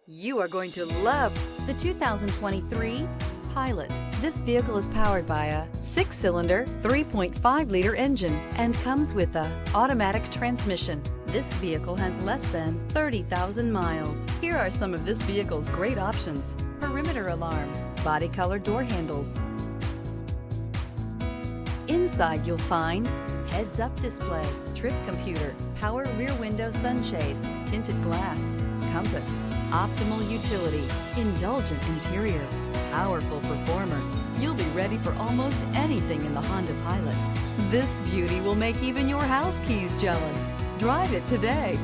You are going to love the 2023 Pilot. This vehicle is powered by a 6-cylinder, 3.5-liter engine and comes with a automatic transmission. This vehicle has less than 30,000 miles. Here are some of this vehicle's great options: perimeter alarm, body color door handles. Inside you'll find heads-up display, trip computer, power rear window sunshade, tinted glass, compass, optimal utility, indulgent interior, powerful performer. You'll be ready for almost anything in the Honda Pilot. This beauty will make even your house keys jealous. Drive it today.